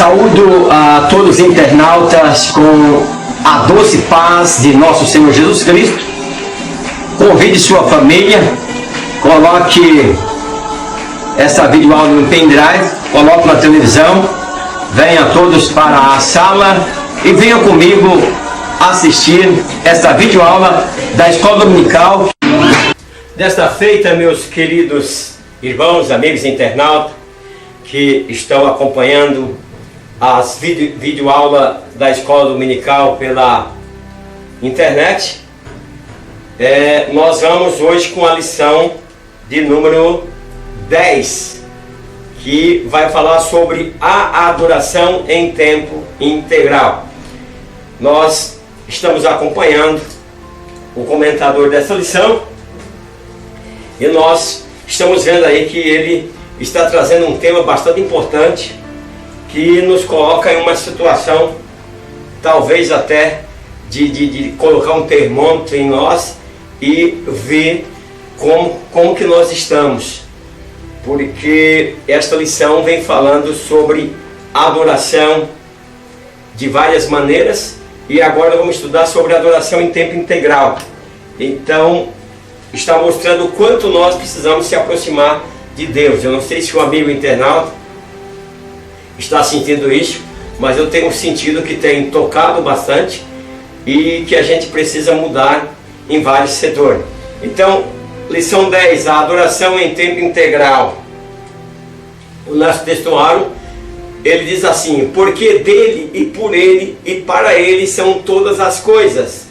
Saúdo a todos os internautas com a doce paz de nosso Senhor Jesus Cristo. Convide sua família, coloque essa videoaula no pendrive, coloque na televisão, venha todos para a sala e venha comigo assistir esta videoaula da Escola Dominical. Desta feita, meus queridos irmãos, amigos internautas que estão acompanhando as videoaulas da Escola Dominical pela internet, nós vamos hoje com a lição de número 10, que vai falar sobre a adoração em tempo integral. Nós estamos acompanhando o comentador dessa lição e nós estamos vendo aí que ele está trazendo um tema bastante importante que nos coloca em uma situação talvez até de colocar um termômetro em nós e ver como que nós estamos, porque esta lição vem falando sobre adoração de várias maneiras e agora vamos estudar sobre adoração em tempo integral. Então está mostrando o quanto nós precisamos se aproximar de Deus. Eu não sei se o amigo internauta está sentindo isso, mas eu tenho sentido que tem tocado bastante e que a gente precisa mudar em vários setores. Então, lição 10, a adoração em tempo integral. O nosso textuário, ele diz assim: porque dele e por ele e para ele são todas as coisas.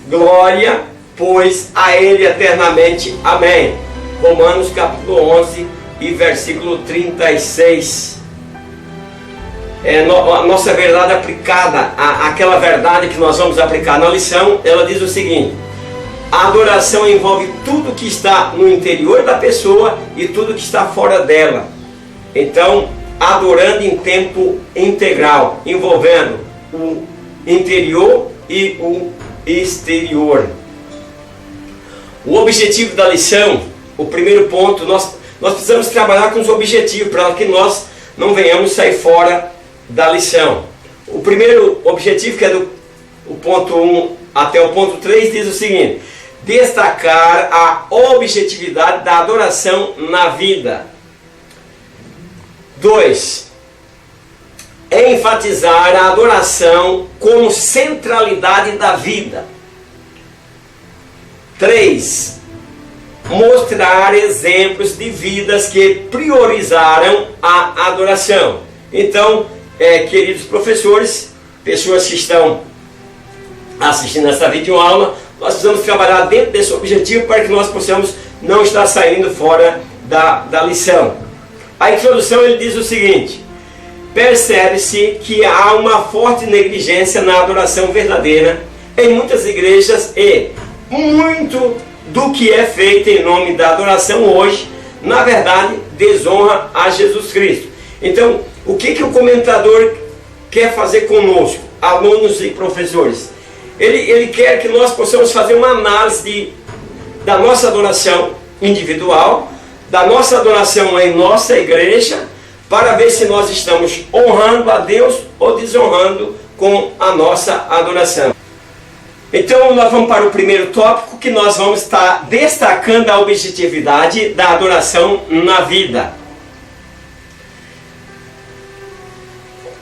Glória, pois, a ele eternamente. Amém. Romanos capítulo 11 e versículo 36. A nossa verdade aplicada, aquela verdade que nós vamos aplicar na lição, ela diz o seguinte: a adoração envolve tudo que está no interior da pessoa e tudo que está fora dela. Então, adorando em tempo integral, envolvendo o interior e o exterior. O objetivo da lição, o primeiro ponto, nós precisamos trabalhar com os objetivos para que nós não venhamos sair fora da lição. O primeiro objetivo, que é do ponto 1 até o ponto 3, diz o seguinte: destacar a objetividade da adoração na vida. 2. Enfatizar a adoração como centralidade da vida. 3. Mostrar exemplos de vidas que priorizaram a adoração. Então, queridos professores, pessoas que estão assistindo essa videoaula, nós precisamos trabalhar dentro desse objetivo para que nós possamos não estar saindo fora da lição. A introdução, ele diz o seguinte: percebe-se que há uma forte negligência na adoração verdadeira em muitas igrejas e muito do que é feito em nome da adoração hoje, na verdade, desonra a Jesus Cristo. Então, o que o comentador quer fazer conosco, alunos e professores? Ele quer que nós possamos fazer uma análise da nossa adoração individual, da nossa adoração em nossa igreja, para ver se nós estamos honrando a Deus ou desonrando com a nossa adoração. Então, nós vamos para o primeiro tópico, que nós vamos estar destacando a objetividade da adoração na vida.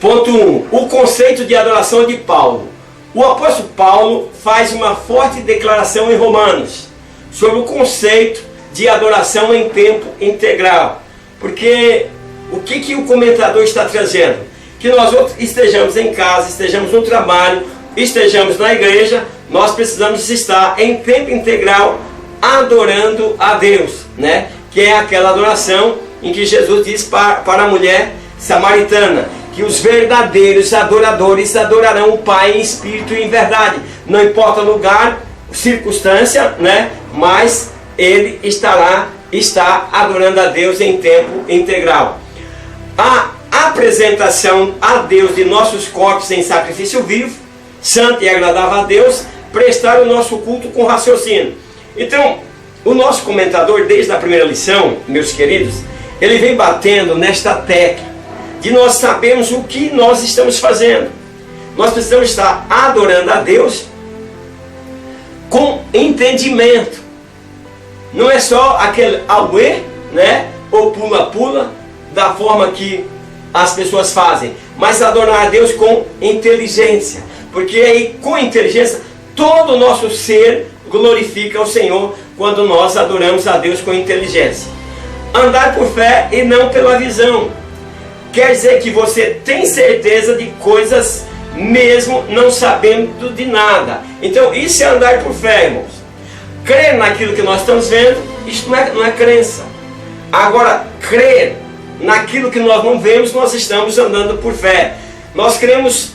Ponto 1. O conceito de adoração de Paulo. O apóstolo Paulo faz uma forte declaração em Romanos sobre o conceito de adoração em tempo integral. Porque o que o comentador está trazendo? Que nós estejamos em casa, estejamos no trabalho, estejamos na igreja, nós precisamos estar em tempo integral adorando a Deus, né? Que é aquela adoração em que Jesus diz para a mulher samaritana que os verdadeiros adoradores adorarão o Pai em espírito e em verdade. Não importa o lugar, circunstância, né? Mas ele está adorando a Deus em tempo integral. A apresentação a Deus de nossos corpos em sacrifício vivo, santo e agradável a Deus, prestar o nosso culto com raciocínio. Então, o nosso comentador, desde a primeira lição, meus queridos, ele vem batendo nesta tecla de nós sabermos o que nós estamos fazendo. Nós precisamos estar adorando a Deus com entendimento. Não é só aquele auê, né? Ou pula-pula, da forma que as pessoas fazem, mas adorar a Deus com inteligência, porque aí com inteligência todo o nosso ser glorifica o Senhor quando nós adoramos a Deus com inteligência. Andar por fé e não pela visão quer dizer que você tem certeza de coisas mesmo não sabendo de nada. Então isso é andar por fé, irmãos. Crer naquilo que nós estamos vendo, isso não é crença. Agora, crer naquilo que nós não vemos, nós estamos andando por fé. Nós cremos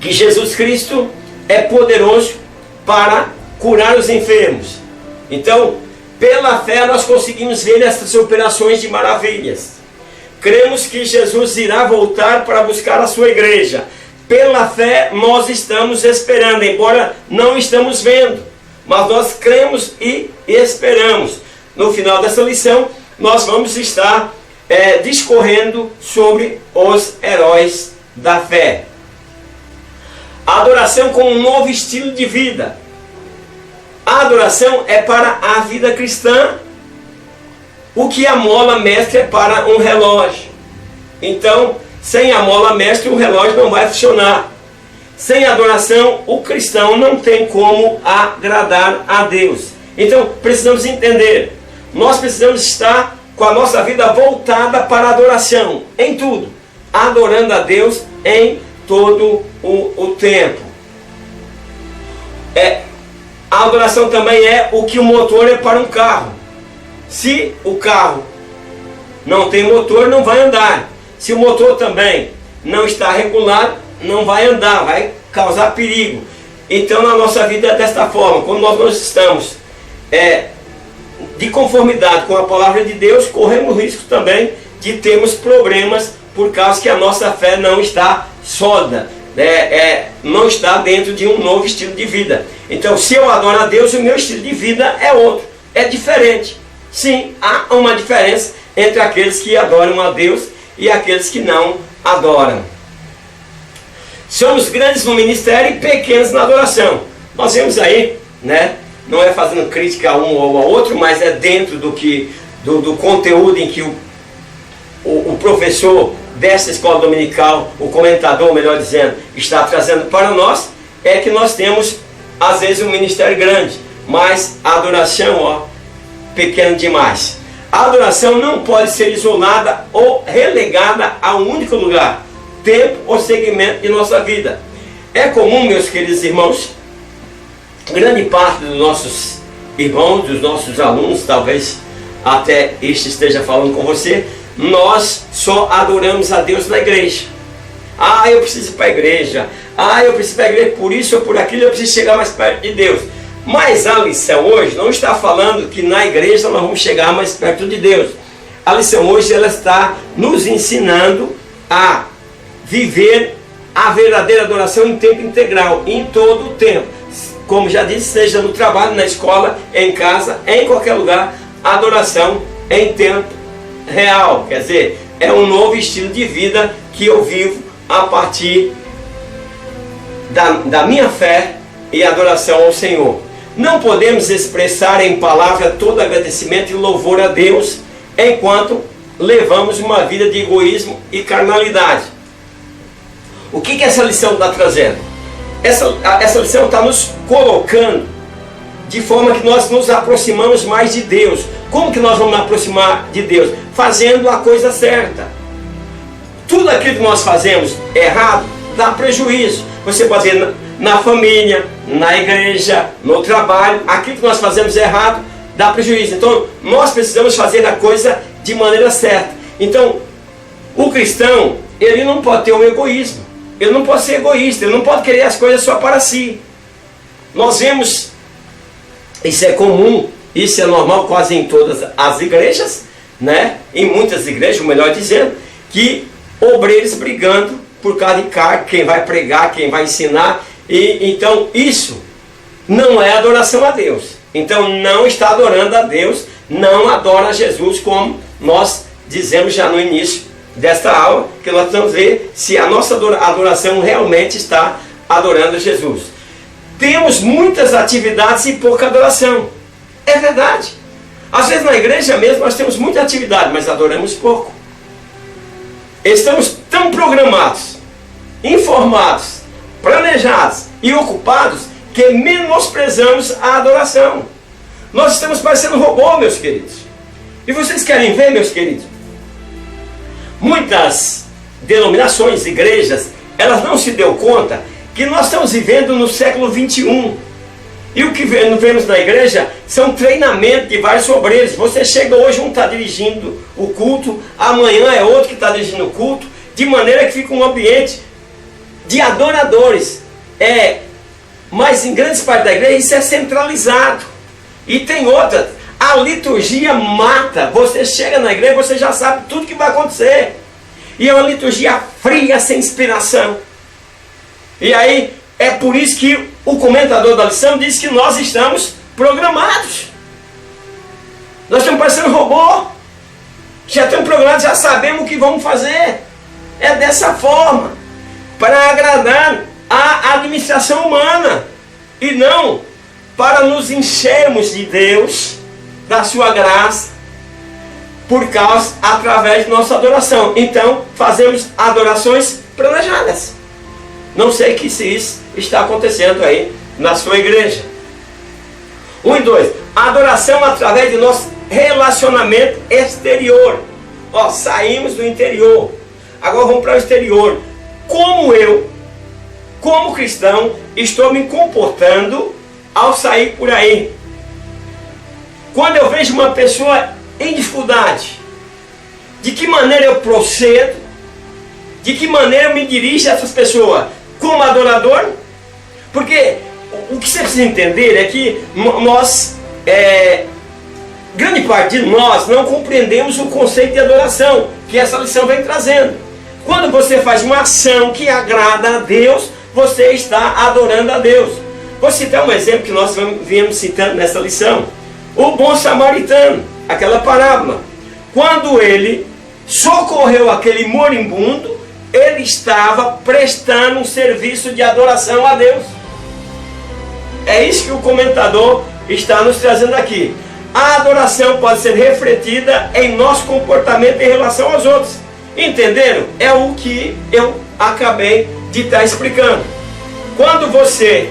que Jesus Cristo é poderoso para curar os enfermos. Então, pela fé nós conseguimos ver essas operações de maravilhas. Cremos que Jesus irá voltar para buscar a sua igreja. Pela fé nós estamos esperando, embora não estamos vendo, mas nós cremos e esperamos. No final dessa lição, nós vamos estar discorrendo sobre os heróis da fé. A adoração como um novo estilo de vida. A adoração é para a vida cristã o que a mola mestre é para um relógio. Então, sem a mola mestre, o relógio não vai funcionar. Sem adoração, o cristão não tem como agradar a Deus. Então, precisamos entender. Nós precisamos estar com a nossa vida voltada para a adoração, em tudo. Adorando a Deus em todo o tempo. A adoração também é o que o motor é para um carro. Se o carro não tem motor, não vai andar. Se o motor também não está regulado, não vai andar, vai causar perigo. Então na nossa vida é desta forma. Quando nós estamos de conformidade com a palavra de Deus, corremos o risco também de termos problemas por causa que a nossa fé não está sólida, não está dentro de um novo estilo de vida. Então, se eu adoro a Deus, o meu estilo de vida é outro, é diferente. Sim, há uma diferença entre aqueles que adoram a Deus e aqueles que não adoram. Somos grandes no ministério e pequenos na adoração. Nós vemos aí, né? Não é fazendo crítica a um ou a outro, mas é dentro do conteúdo em que o professor dessa escola dominical, o comentador, melhor dizendo, está trazendo para nós, é que nós temos, às vezes, um ministério grande, mas a adoração, pequena demais. A adoração não pode ser isolada ou relegada a um único lugar, tempo ou segmento de nossa vida. É comum, meus queridos irmãos, grande parte dos nossos irmãos, dos nossos alunos, talvez até este esteja falando com você, nós só adoramos a Deus na igreja. Eu preciso ir para a igreja. Eu preciso ir para a igreja por isso ou por aquilo, eu preciso chegar mais perto de Deus. Mas a lição hoje não está falando que na igreja nós vamos chegar mais perto de Deus. A lição hoje ela está nos ensinando a viver a verdadeira adoração em tempo integral, em todo o tempo. Como já disse, seja no trabalho, na escola, em casa, em qualquer lugar, a adoração em tempo real. Quer dizer, é um novo estilo de vida que eu vivo a partir da minha fé e adoração ao Senhor. Não podemos expressar em palavra todo agradecimento e louvor a Deus enquanto levamos uma vida de egoísmo e carnalidade. O que essa lição está trazendo? Essa lição está nos colocando de forma que nós nos aproximamos mais de Deus. Como que nós vamos nos aproximar de Deus? Fazendo a coisa certa. Tudo aquilo que nós fazemos errado dá prejuízo. Você pode dizer na família, na igreja, no trabalho, aquilo que nós fazemos errado dá prejuízo. Então nós precisamos fazer a coisa de maneira certa. Então o cristão, ele não pode ter um egoísmo, ele não pode ser egoísta, ele não pode querer as coisas só para si. Nós vemos, isso é comum, isso é normal quase em todas as igrejas, né? Em muitas igrejas, melhor dizendo, que obreiros brigando por causa de cargo, quem vai pregar, quem vai ensinar. E então isso não é adoração a Deus. Então não está adorando a Deus, não adora a Jesus, como nós dizemos já no início desta aula, que nós vamos ver se a nossa adoração realmente está adorando Jesus. Temos muitas atividades e pouca adoração. É verdade. Às vezes na igreja mesmo nós temos muita atividade, mas adoramos pouco. Estamos tão programados, informados, planejados e ocupados que menosprezamos a adoração. Nós estamos parecendo robô, meus queridos. E vocês querem ver, meus queridos? Muitas denominações, igrejas, elas não se deu conta que nós estamos vivendo no século 21. E o que vemos na igreja são treinamentos de vários obreiros. Você chega hoje, um está dirigindo o culto, amanhã é outro que está dirigindo o culto, de maneira que fica um ambiente de adoradores. Mas em grandes partes da igreja isso é centralizado. E tem outras. A liturgia mata. Você chega na igreja, você já sabe tudo que vai acontecer. E é uma liturgia fria, sem inspiração. E aí, é por isso que o comentador da lição diz que nós estamos programados. Nós estamos parecendo robô. Já estamos programados, já sabemos o que vamos fazer. É dessa forma. Para agradar a administração humana. E não para nos enchermos de Deus, da sua graça, através de nossa adoração. Então, fazemos adorações planejadas. Não sei se isso está acontecendo aí na sua igreja. 1 e 2. Adoração através de nosso relacionamento exterior. Saímos do interior. Agora vamos para o exterior. Como eu, como cristão, estou me comportando ao sair por aí? Quando eu vejo uma pessoa em dificuldade, de que maneira eu procedo? De que maneira eu me dirijo a essas pessoas? Como adorador? Porque o que você precisa entender é que nós, grande parte de nós, não compreendemos o conceito de adoração que essa lição vem trazendo. Quando você faz uma ação que agrada a Deus, você está adorando a Deus. Vou citar um exemplo que nós viemos citando nessa lição. O bom samaritano, aquela parábola. Quando ele socorreu aquele moribundo, ele estava prestando um serviço de adoração a Deus. É isso que o comentador está nos trazendo aqui. A adoração pode ser refletida em nosso comportamento em relação aos outros. Entenderam? É o que eu acabei de estar explicando. Quando você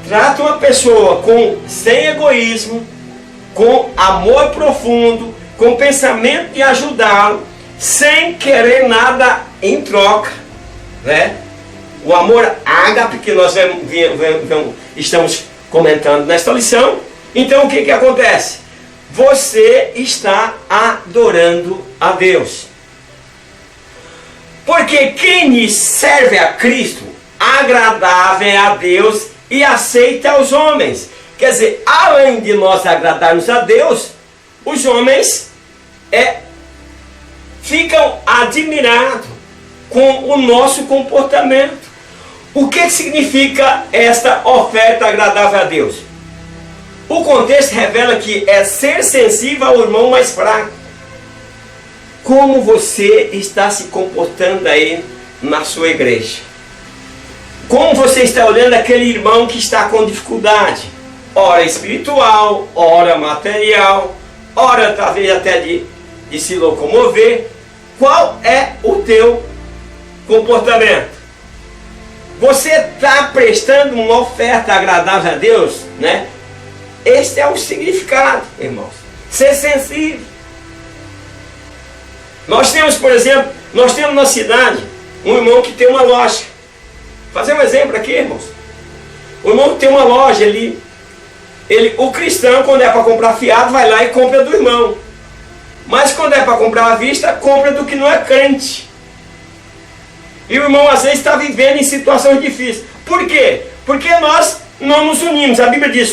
trata uma pessoa sem egoísmo, com amor profundo, com pensamento de ajudá-lo, sem querer nada em troca, né? O amor ágape que nós estamos comentando nesta lição. Então o que acontece? Você está adorando a Deus. Porque quem lhe serve a Cristo, agradável é a Deus e aceita aos homens. Quer dizer, além de nós agradarmos a Deus, os homens ficam admirados com o nosso comportamento. O que significa esta oferta agradável a Deus? O contexto revela que é ser sensível ao irmão mais fraco. Como você está se comportando aí na sua igreja? Como você está olhando aquele irmão que está com dificuldade? Ora espiritual, ora material, ora talvez até de se locomover. Qual é o teu comportamento? Você está prestando uma oferta agradável a Deus, né? Este é o significado, irmãos. Ser sensível. Nós temos, por exemplo, na cidade um irmão que tem uma loja. Vou fazer um exemplo aqui, irmãos. O irmão que tem uma loja, o cristão, quando é para comprar fiado, vai lá e compra do irmão. Mas quando é para comprar à vista, compra do que não é crente. E o irmão às vezes está vivendo em situações difíceis. Por quê? Porque nós não nos unimos. A Bíblia diz,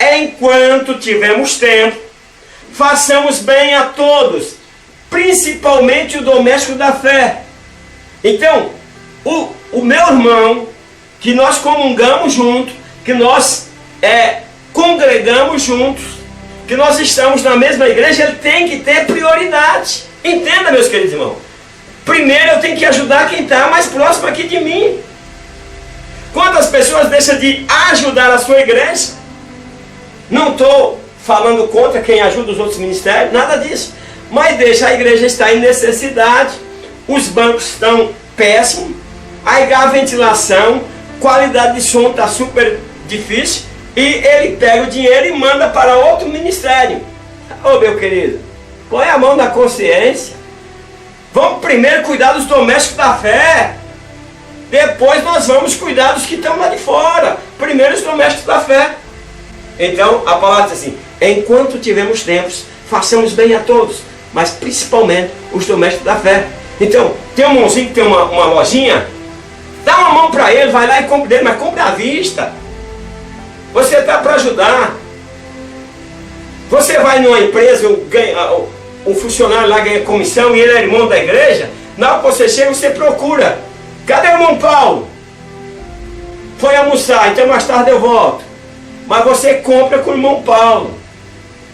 enquanto tivermos tempo, façamos bem a todos, principalmente o doméstico da fé. Então, o meu irmão, que nós comungamos juntos, que nós congregamos juntos, que nós estamos na mesma igreja, ele tem que ter prioridade. Entenda, meus queridos irmãos. primeiro eu tenho que ajudar quem está mais próximo aqui de mim. Quantas pessoas deixam de ajudar a sua igreja? Não estou falando contra quem ajuda os outros ministérios, nada disso. Mas deixa a igreja estar em necessidade, os bancos estão péssimos, a ventilação, qualidade de som está super difícil, e ele pega o dinheiro e manda para outro ministério. Ô meu querido, põe a mão na consciência. Vamos primeiro cuidar dos domésticos da fé. Depois nós vamos cuidar dos que estão lá de fora. Primeiro os domésticos da fé. Então a palavra diz assim: enquanto tivermos tempos, façamos bem a todos, mas principalmente os domésticos da fé. Então, tem um irmãozinho que tem uma lojinha, dá uma mão para ele, vai lá e compra dele, mas compra à vista. Você está para ajudar. Você vai numa empresa, um funcionário lá ganha comissão e ele é irmão da igreja. Na hora que você chega, você procura: cadê o irmão Paulo? Foi almoçar, então mais tarde eu volto. Mas você compra com o irmão Paulo.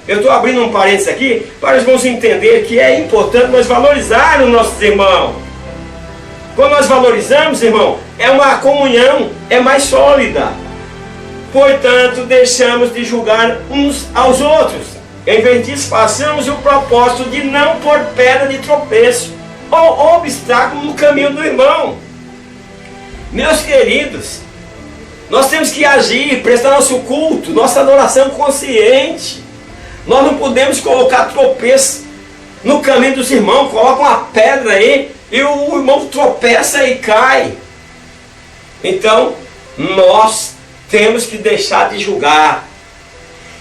Eu estou abrindo um parênteses aqui para os irmãos entenderem que é importante nós valorizar os nossos irmãos. Quando nós valorizamos, irmão, é uma comunhão, é mais sólida. Portanto, deixamos de julgar uns aos outros. Em vez disso, façamos o propósito de não pôr pedra de tropeço ou obstáculo no caminho do irmão. Meus queridos, nós temos que agir, prestar nosso culto, nossa adoração consciente. Nós não podemos colocar tropeço no caminho dos irmãos. Coloca uma pedra aí e o irmão tropeça e cai. Então, nós temos que deixar de julgar.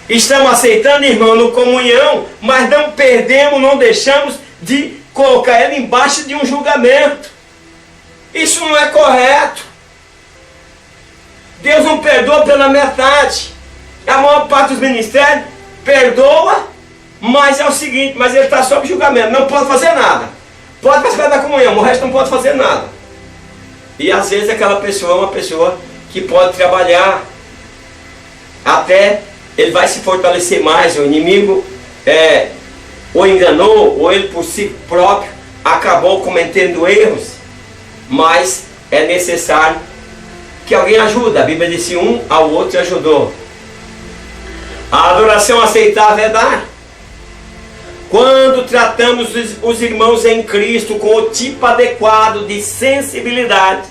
Estamos aceitando, irmão, no comunhão, mas não perdemos, não deixamos de colocar ele embaixo de um julgamento. Isso não é correto. Deus não perdoa pela metade. A maior parte dos ministérios perdoa, mas é o seguinte: mas ele está sob julgamento, não pode fazer nada. Pode participar da comunhão, o resto não pode fazer nada. E às vezes aquela pessoa é uma pessoa que pode trabalhar, até ele vai se fortalecer mais. O inimigo ou enganou, ou ele por si próprio acabou cometendo erros, mas é necessário que alguém ajude. A Bíblia disse: um ao outro ajudou. A adoração aceitável é dar. Quando tratamos os irmãos em Cristo com o tipo adequado de sensibilidade,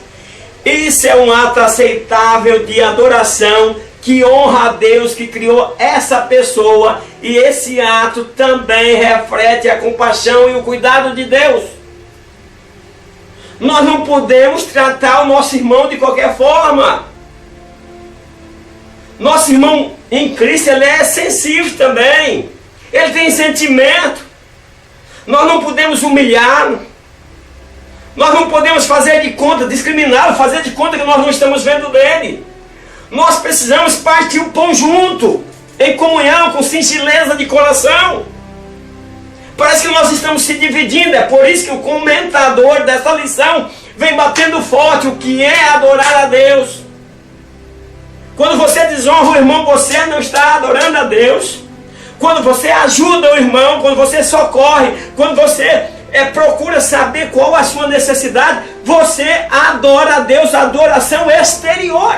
isso é um ato aceitável de adoração que honra a Deus que criou essa pessoa, e esse ato também reflete a compaixão e o cuidado de Deus. Nós não podemos tratar o nosso irmão de qualquer forma. Nosso irmão em Cristo, ele é sensível também. Ele tem sentimento. Nós não podemos humilhá-lo. Nós não podemos fazer de conta, discriminá-lo, fazer de conta que nós não estamos vendo dele. Nós precisamos partir o pão junto, em comunhão, com singeleza de coração. Parece que nós estamos se dividindo. É por isso que o comentador dessa lição vem batendo forte o que é adorar a Deus. Quando você desonra o irmão, você não está adorando a Deus. Quando você ajuda o irmão, quando você socorre, quando você procura saber qual a sua necessidade, você adora a Deus, adoração exterior.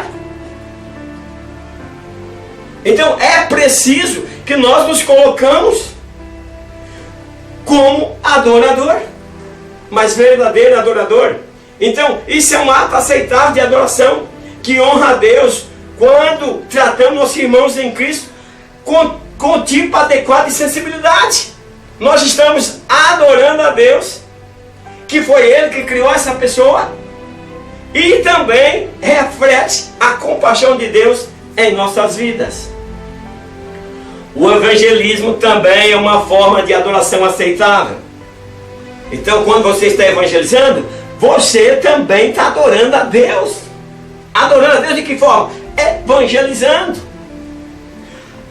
Então é preciso que nós nos colocamos como adorador, mas verdadeiro adorador. Então isso é um ato aceitável de adoração, que honra a Deus, quando tratamos nossos irmãos em Cristo com o tipo adequado de sensibilidade. Nós estamos adorando a Deus, que foi Ele que criou essa pessoa, e também reflete a compaixão de Deus em nossas vidas. O evangelismo também é uma forma de adoração aceitável. Então, quando você está evangelizando, você também está adorando a Deus. Adorando a Deus de que forma? Evangelizando.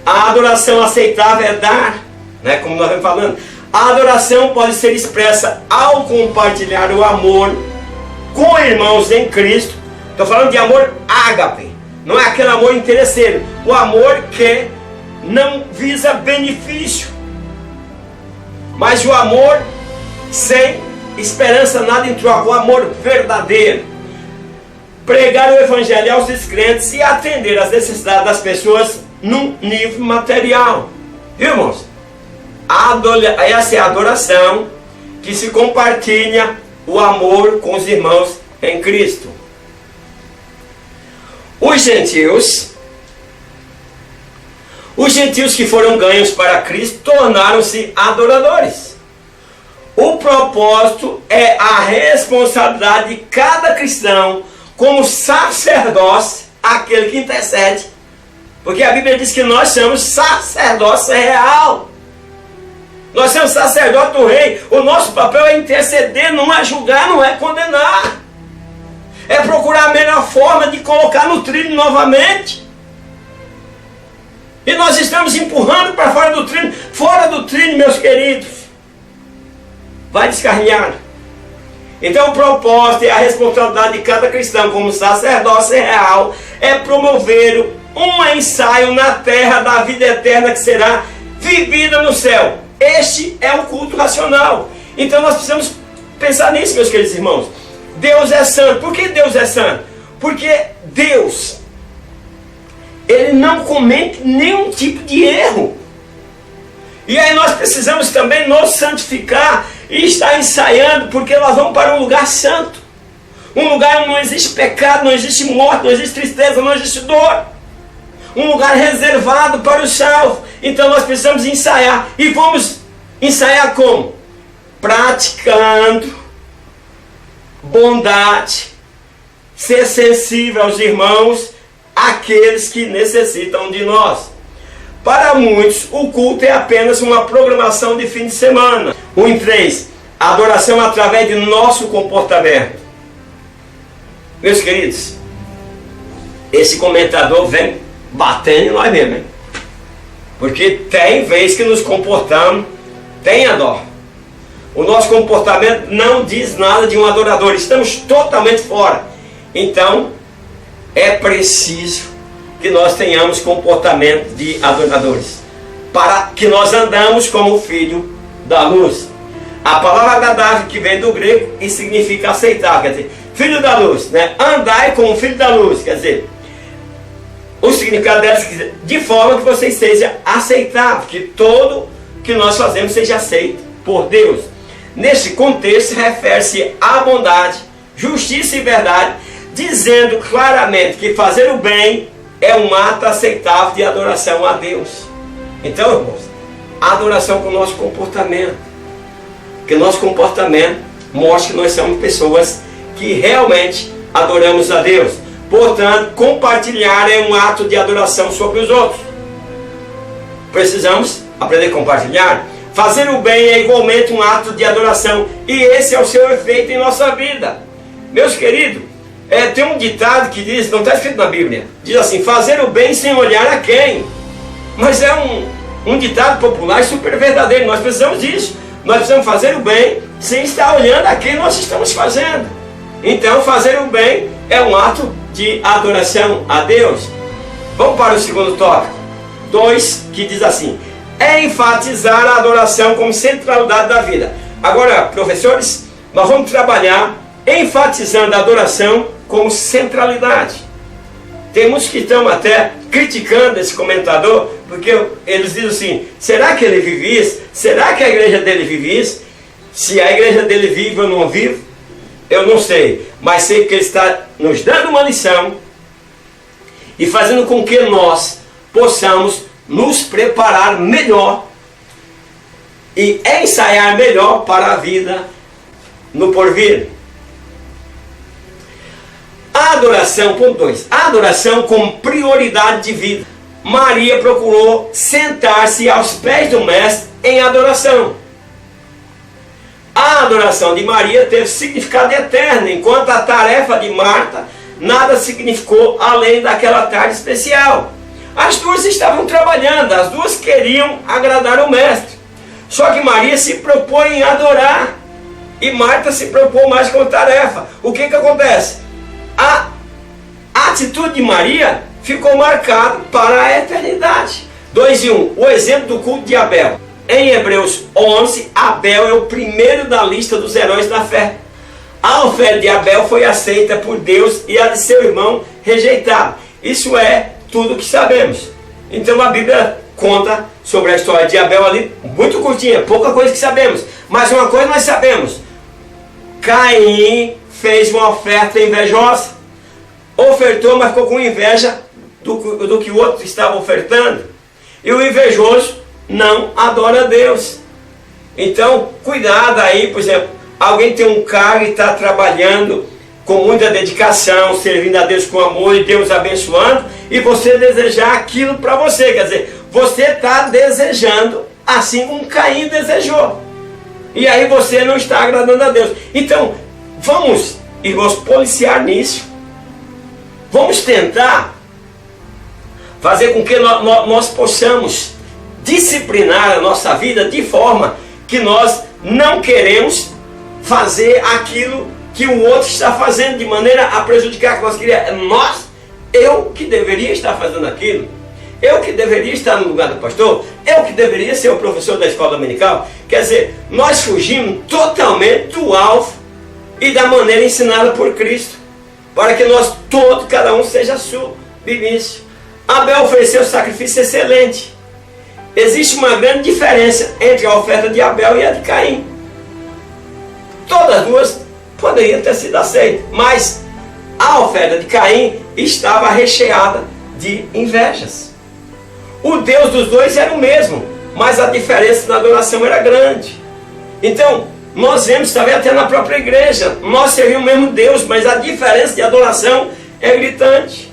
A adoração aceitável é dar, né? Como nós estamos falando. A adoração pode ser expressa ao compartilhar o amor com irmãos em Cristo. Estou falando de amor ágape, não é aquele amor interesseiro. O amor que não visa benefício, mas o amor sem esperança nada em troca, o amor verdadeiro. Pregar o evangelho aos descrentes e atender às necessidades das pessoas num nível material. Viu, irmãos? Essa é a adoração que se compartilha o amor com os irmãos em Cristo. Os gentios que foram ganhos para Cristo tornaram-se adoradores. O propósito é a responsabilidade de cada cristão como sacerdócio, aquele que intercede. Porque a Bíblia diz que nós somos sacerdócio real. Nós somos sacerdote do rei. O nosso papel é interceder, não é julgar, não é condenar. É procurar a melhor forma de colocar no trilho novamente. E nós estamos empurrando para fora do trilho. Fora do trilho, meus queridos. Vai descarrilhar. Então o propósito e a responsabilidade de cada cristão como sacerdócio real é promover um ensaio na terra da vida eterna que será vivida no céu. Este é o culto racional. Então nós precisamos pensar nisso, meus queridos irmãos. Deus é santo. Por que Deus é santo? Porque Deus, Ele não comete nenhum tipo de erro. E aí nós precisamos também nos santificar e estar ensaiando, porque nós vamos para um lugar santo. Um lugar onde não existe pecado, não existe morte, não existe tristeza, não existe dor. Um lugar reservado para os salvos. Então nós precisamos ensaiar. E vamos ensaiar como? Praticando bondade, ser sensível aos irmãos, aqueles que necessitam de nós. Para muitos, o culto é apenas uma programação de fim de semana. 1:3. Adoração através de nosso comportamento. Meus queridos, esse comentador vem batendo em nós mesmos, hein? Porque tem vez que nos comportamos, tenha dó. O nosso comportamento não diz nada de um adorador, estamos totalmente fora. Então, é preciso que nós tenhamos comportamento de adoradores, para que nós andamos como filho da luz. A palavra agradável, que vem do grego e significa aceitar, quer dizer, filho da luz, né? Andai como filho da luz, quer dizer, o significado dela é de forma que você seja aceitável, que todo que nós fazemos seja aceito por Deus. Neste contexto, refere-se à bondade, justiça e verdade, dizendo claramente que fazer o bem é um ato aceitável de adoração a Deus. Então, irmãos, a adoração com o nosso comportamento. Porque nosso comportamento mostra que nós somos pessoas que realmente adoramos a Deus. Portanto, compartilhar é um ato de adoração sobre os outros. Precisamos aprender a compartilhar. Fazer o bem é igualmente um ato de adoração. E esse é o seu efeito em nossa vida. Meus queridos, tem um ditado que diz, não está escrito na Bíblia, diz assim: fazer o bem sem olhar a quem. Mas é um ditado popular super verdadeiro. Nós precisamos disso. Nós precisamos fazer o bem sem estar olhando a quem nós estamos fazendo. Então fazer o bem é um ato de adoração a Deus. Vamos para o segundo tópico 2, que diz assim: é enfatizar a adoração como centralidade da vida. Agora, professores, nós vamos trabalhar enfatizando a adoração como centralidade. Tem muitos que estão até criticando esse comentador, porque eles dizem assim: será que ele vive isso? Será que a igreja dele vive isso? Se a igreja dele vive ou não vive, eu não sei. Mas sei que ele está nos dando uma lição e fazendo com que nós possamos nos preparar melhor e ensaiar melhor para a vida no porvir. A adoração, ponto 2. A adoração como prioridade de vida. Maria procurou sentar-se aos pés do Mestre em adoração. A adoração de Maria teve significado eterno, enquanto a tarefa de Marta nada significou além daquela tarde especial. As duas estavam trabalhando, as duas queriam agradar o Mestre. Só que Maria se propõe em adorar e Marta se propôs mais com tarefa. O que acontece? A atitude de Maria ficou marcada para a eternidade. 2:1. O exemplo do culto de Abel. em Hebreus 11, Abel é o primeiro da lista dos heróis da fé. A oferta de Abel foi aceita por Deus e a de seu irmão rejeitada. Isso é tudo que sabemos. Então a Bíblia conta sobre a história de Abel ali, muito curtinha, pouca coisa que sabemos. Mas uma coisa nós sabemos: Caim fez uma oferta invejosa. Ofertou, mas ficou com inveja do que o outro estava ofertando. E o invejoso não adora a Deus. Então, cuidado aí, por exemplo, alguém tem um cargo e está trabalhando com muita dedicação, servindo a Deus com amor e Deus abençoando, e você desejar aquilo para você. Quer dizer, você está desejando assim como Caim desejou. E aí você não está agradando a Deus. Então, vamos, irmãos, policiar nisso. Vamos tentar fazer com que nós possamos disciplinar a nossa vida de forma que nós não queremos fazer aquilo que o outro está fazendo, de maneira a prejudicar, que nós queríamos. Eu que deveria estar fazendo aquilo, eu que deveria estar no lugar do pastor, eu que deveria ser o professor da escola dominical. Quer dizer, nós fugimos totalmente do alvo e da maneira ensinada por Cristo, para que nós todos, cada um seja submisso. Abel ofereceu sacrifício excelente. Existe uma grande diferença entre a oferta de Abel e a de Caim. Todas as duas poderiam ter sido aceitas, mas a oferta de Caim estava recheada de invejas. O Deus dos dois era o mesmo, mas a diferença na adoração era grande. Então, nós vemos também até na própria igreja, nós servimos o mesmo Deus, mas a diferença de adoração é gritante.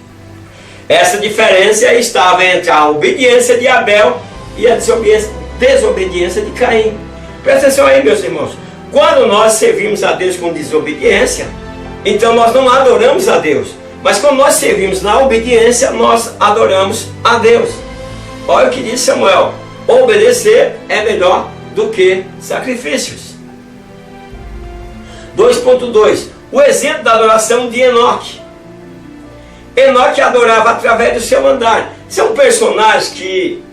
Essa diferença estava entre a obediência de Abel e a desobediência de Caim. Presta atenção aí, meus irmãos. Quando nós servimos a Deus com desobediência, então nós não adoramos a Deus. Mas quando nós servimos na obediência, nós adoramos a Deus. Olha o que diz Samuel: obedecer é melhor do que sacrifícios. 2.2. O exemplo da adoração de Enoque. Enoque adorava através do seu andar. Esse é um personagem que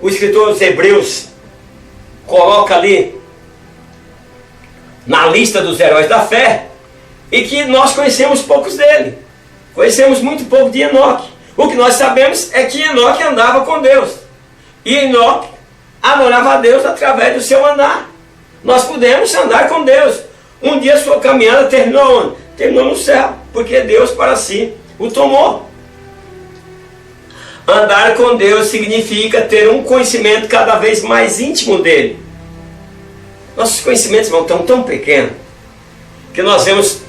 o escritor dos Hebreus coloca ali na lista dos heróis da fé, e que nós conhecemos poucos dele. Conhecemos muito pouco de Enoque. O que nós sabemos é que Enoque andava com Deus. E Enoque adorava a Deus através do seu andar. Nós podemos andar com Deus. Um dia sua caminhada terminou onde? Terminou no céu, porque Deus para si o tomou. Andar com Deus significa ter um conhecimento cada vez mais íntimo dele. Nossos conhecimentos vão tão pequenos que nós vemos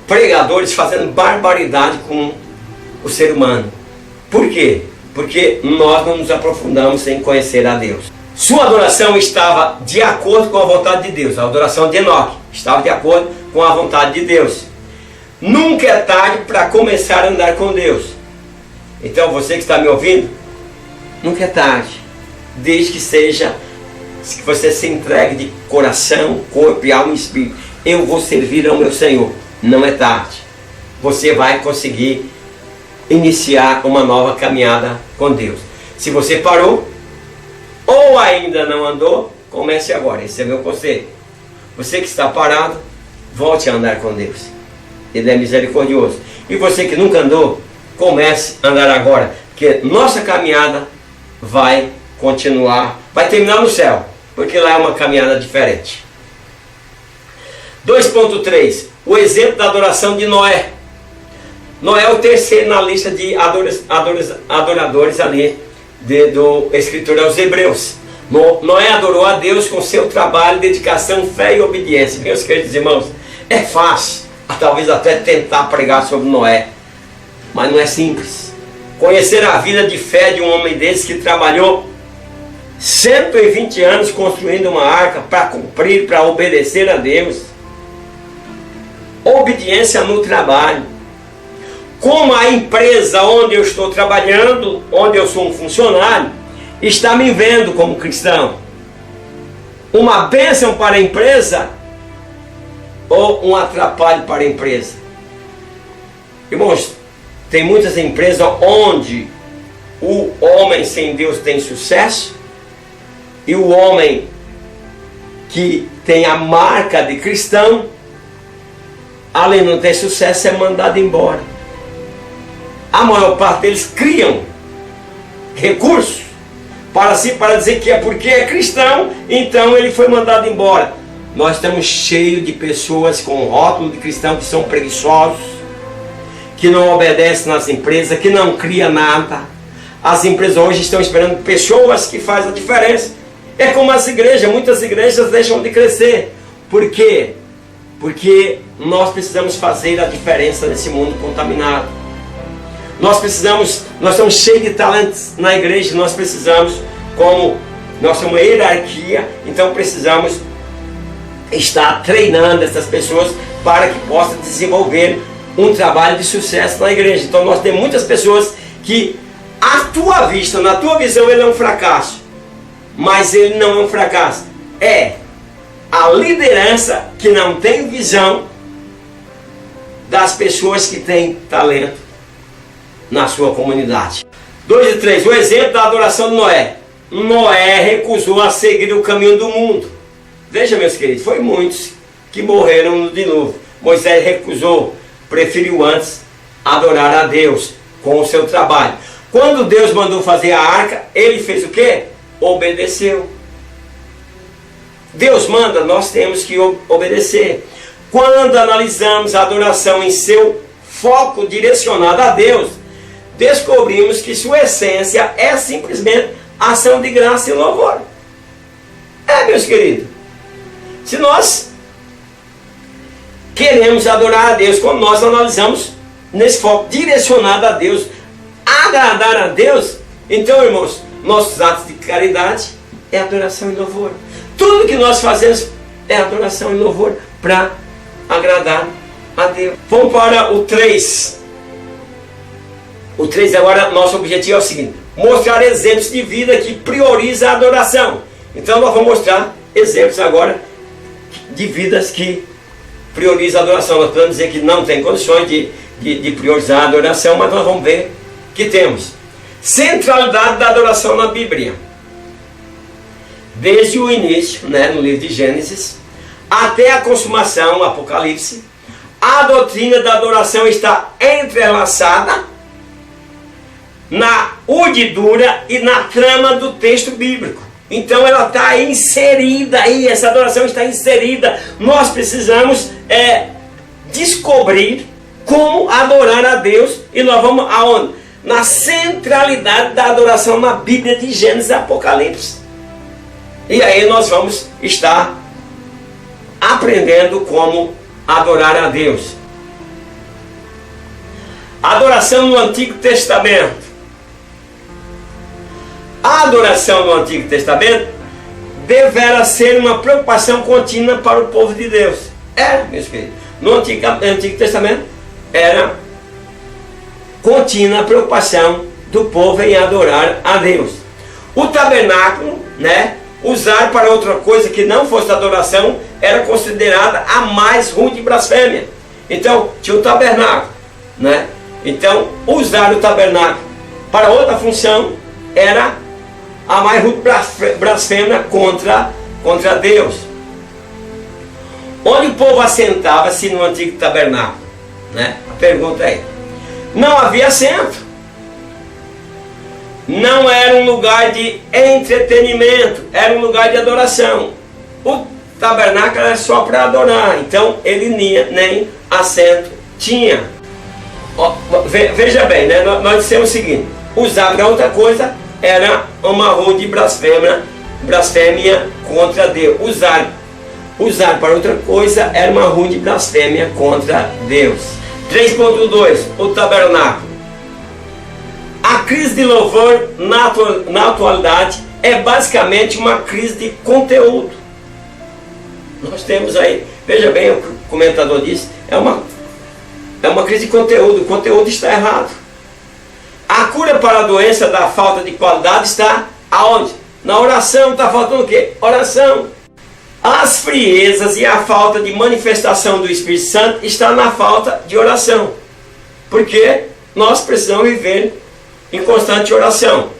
pregadores fazendo barbaridade com o ser humano. Por quê? Porque nós não nos aprofundamos em conhecer a Deus. Sua adoração estava de acordo com a vontade de Deus. A adoração de Enoque estava de acordo com a vontade de Deus. Nunca é tarde para começar a andar com Deus. Então você que está me ouvindo, nunca é tarde, desde que você se entregue de coração, corpo e alma e espírito. Eu vou servir ao meu Senhor. Não é tarde. Você vai conseguir iniciar uma nova caminhada com Deus. Se você parou ou ainda não andou, comece agora. Esse é meu conselho. Você que está parado, volte a andar com Deus. Ele é misericordioso. E você que nunca andou, comece a andar agora, porque nossa caminhada vai continuar, vai terminar no céu, porque lá é uma caminhada diferente. 2.3. O exemplo da adoração de Noé. Noé é o terceiro na lista de adoradores ali do escritor aos Hebreus. Noé adorou a Deus com seu trabalho, dedicação, fé e obediência. Meus queridos irmãos, é fácil, talvez até tentar pregar sobre Noé, mas não é simples. Conhecer a vida de fé de um homem desse que trabalhou 120 anos construindo uma arca para cumprir, para obedecer a Deus. Obediência no trabalho. Como a empresa onde eu estou trabalhando, onde eu sou um funcionário, está me vendo como cristão. Uma bênção para a empresa ou um atrapalho para a empresa? Irmãos, tem muitas empresas onde o homem sem Deus tem sucesso E o homem que tem a marca de cristão, além de não ter sucesso, é mandado embora. A maior parte deles criam recursos para dizer que é porque é cristão, então ele foi mandado embora. Nós estamos cheios de pessoas com rótulo de cristão que são preguiçosos, que não obedecem nas empresas, que não criam nada. As empresas hoje estão esperando pessoas que fazem a diferença. É como as igrejas, muitas igrejas deixam de crescer. Por quê? Porque nós precisamos fazer a diferença nesse mundo contaminado. Nós estamos cheios de talentos na igreja, nós precisamos, como nós somos uma hierarquia, então precisamos estar treinando essas pessoas para que possam desenvolver um trabalho de sucesso na igreja. Então nós temos muitas pessoas que, à tua vista, na tua visão, ele é um fracasso. Mas ele não é um fracasso. É a liderança que não tem visão das pessoas que têm talento na sua comunidade. 2 e 3. O exemplo da adoração de Noé. Noé recusou a seguir o caminho do mundo. Veja, meus queridos, foi muitos que morreram no dilúvio. Moisés recusou, preferiu antes adorar a Deus com o seu trabalho. Quando Deus mandou fazer a arca, ele fez o quê? Obedeceu. Deus manda, nós temos que obedecer. Quando analisamos a adoração em seu foco direcionado a Deus, descobrimos que sua essência é simplesmente ação de graça e louvor. Meus queridos, se nós queremos adorar a Deus, quando nós analisamos nesse foco direcionado a Deus, agradar a Deus, então, irmãos, nossos atos de caridade é adoração e louvor. Tudo que nós fazemos é adoração e louvor para agradar a Deus. Vamos para o 3. O 3 agora, nosso objetivo é o seguinte: mostrar exemplos de vida que prioriza a adoração. Então nós vamos mostrar exemplos agora de vidas que priorizam a adoração. Nós podemos dizer que não tem condições de priorizar a adoração, mas nós vamos ver que temos centralidade da adoração na Bíblia. Desde o início, no livro de Gênesis, até a consumação, Apocalipse, a doutrina da adoração está entrelaçada na urdidura e na trama do texto bíblico. Então ela está inserida aí, essa adoração está inserida. Nós precisamos descobrir como adorar a Deus, e nós vamos aonde? Na centralidade da adoração na Bíblia de Gênesis e Apocalipse. E aí nós vamos estar aprendendo como adorar a Deus. Adoração no Antigo Testamento. A adoração no Antigo Testamento devera ser uma preocupação contínua para o povo de Deus. Meus queridos. No Antigo Testamento era contínua a preocupação do povo em adorar a Deus. O tabernáculo, usar para outra coisa que não fosse adoração, era considerada a mais rude blasfêmia. Então, tinha o tabernáculo, Então, usar o tabernáculo para outra função era a mais rude blasfêmia contra Deus. Onde o povo assentava-se no antigo tabernáculo? A pergunta é: não havia assento. Não era um lugar de entretenimento, era um lugar de adoração. O tabernáculo era só para adorar, então ele nem assento tinha. Veja bem, nós dissemos o seguinte: usar para outra coisa era uma rude blasfêmia contra Deus. Usar para outra coisa era uma rude blasfêmia contra Deus. 3.2, o tabernáculo. A crise de louvor na atualidade é basicamente uma crise de conteúdo. Nós temos aí, veja bem, o comentador disse, é uma crise de conteúdo. O conteúdo está errado. A cura para a doença da falta de qualidade está aonde? Na oração. Está faltando o quê? Oração. As friezas e a falta de manifestação do Espírito Santo está na falta de oração. Porque nós precisamos viver em constante oração.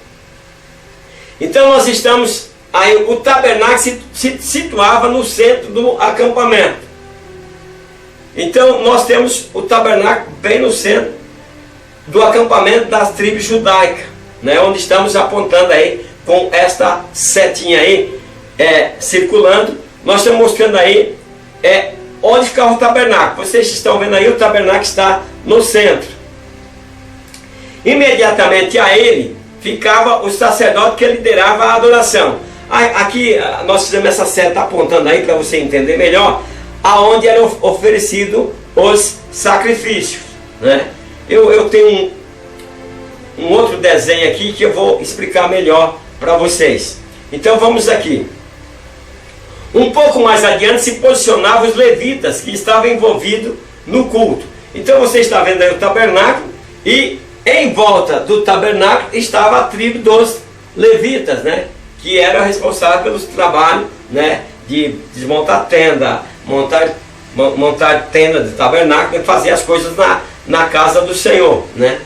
Então nós estamos aí o tabernáculo se situava no centro do acampamento. Então nós temos o tabernáculo bem no centro do acampamento das tribos judaicas, né, onde estamos apontando aí com esta setinha aí, circulando. Nós estamos mostrando aí onde ficava o tabernáculo. Vocês estão vendo aí, o tabernáculo está no centro. Imediatamente a ele ficava o sacerdote que liderava a adoração. Aqui nós fizemos essa seta apontando aí para você entender melhor aonde eram oferecidos os sacrifícios, né? Eu tenho um outro desenho aqui que eu vou explicar melhor para vocês. Então vamos aqui. Um pouco mais adiante se posicionavam os levitas que estavam envolvidos no culto. Então você está vendo aí o tabernáculo, e em volta do tabernáculo estava a tribo dos levitas, né, que era responsável pelos trabalhos, né, de desmontar tenda, montar tenda de tabernáculo e fazer as coisas na casa do Senhor, né?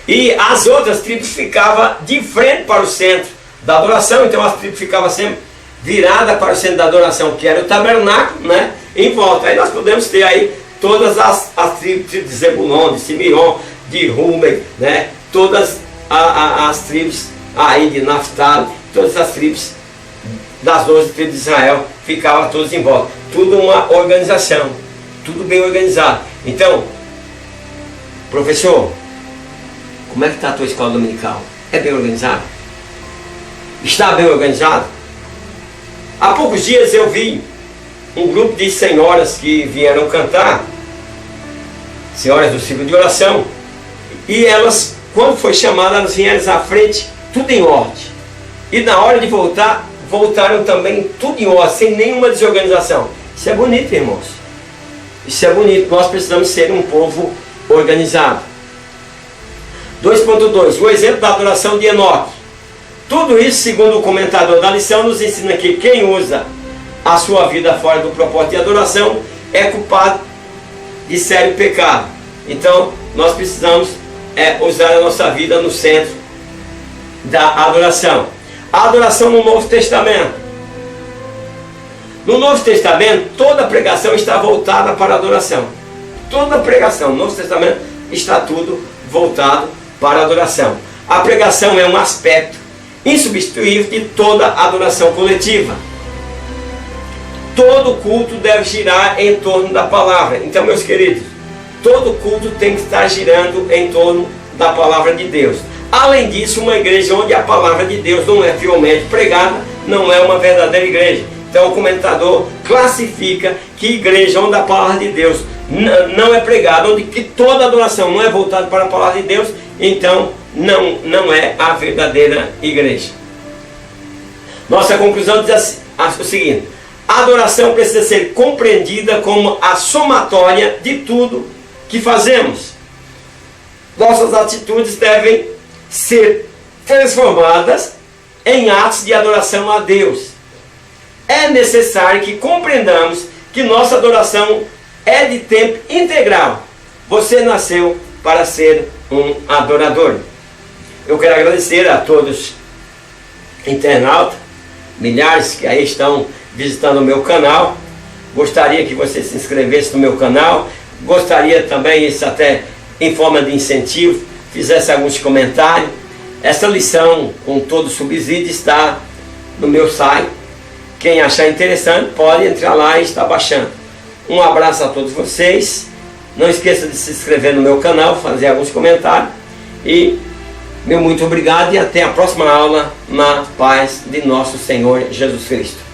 E as outras tribos ficavam de frente para o centro da adoração. Então as tribos ficavam sempre viradas para o centro da adoração, que era o tabernáculo, né, em volta. Aí nós podemos ter aí todas as tribos de Zebulon, de Simeon, de Rúben, né, todas as tribos aí de Naftali, todas as tribos das 12 tribos de Israel ficavam todos em volta. Tudo uma organização, tudo bem organizado. Então, professor, como é que está a tua escola dominical? É bem organizado? Está bem organizado? Há poucos dias eu vi um grupo de senhoras que vieram cantar, senhoras do ciclo de oração, e elas, quando foi chamada, elas vieram à frente, tudo em ordem. E na hora de voltar, voltaram também tudo em ordem, sem nenhuma desorganização. Isso é bonito, irmãos. Isso é bonito. Nós precisamos ser um povo organizado. 2.2. O exemplo da adoração de Enoque. Tudo isso, segundo o comentador da lição, nos ensina que quem usa a sua vida fora do propósito de adoração é culpado de sério pecado. Então, nós precisamos usar a nossa vida no centro da adoração. A adoração no Novo Testamento. No Novo Testamento, toda pregação está voltada para a adoração. Toda pregação no Novo Testamento está tudo voltado para a adoração. A pregação é um aspecto insubstituível de toda adoração coletiva. Todo culto deve girar em torno da palavra. Então, meus queridos, todo culto tem que estar girando em torno da palavra de Deus. Além disso, uma igreja onde a palavra de Deus não é fielmente pregada, não é uma verdadeira igreja. Então o comentador classifica que igreja onde a palavra de Deus não é pregada, onde que toda adoração não é voltada para a palavra de Deus, então não é a verdadeira igreja. Nossa conclusão diz o seguinte: a adoração precisa ser compreendida como a somatória de tudo que fazemos. Nossas atitudes devem ser transformadas em atos de adoração a Deus. É necessário que compreendamos que nossa adoração é de tempo integral. Você nasceu para ser um adorador. Eu quero agradecer a todos internautas, milhares que aí estão visitando o meu canal. Gostaria que você se inscrevesse no meu canal. Gostaria também, isso até em forma de incentivo, fizesse alguns comentários. Essa lição com todo subsídio está no meu site. Quem achar interessante pode entrar lá e estar baixando. Um abraço a todos vocês. Não esqueça de se inscrever no meu canal, fazer alguns comentários. E meu muito obrigado e até a próxima aula na paz de nosso Senhor Jesus Cristo.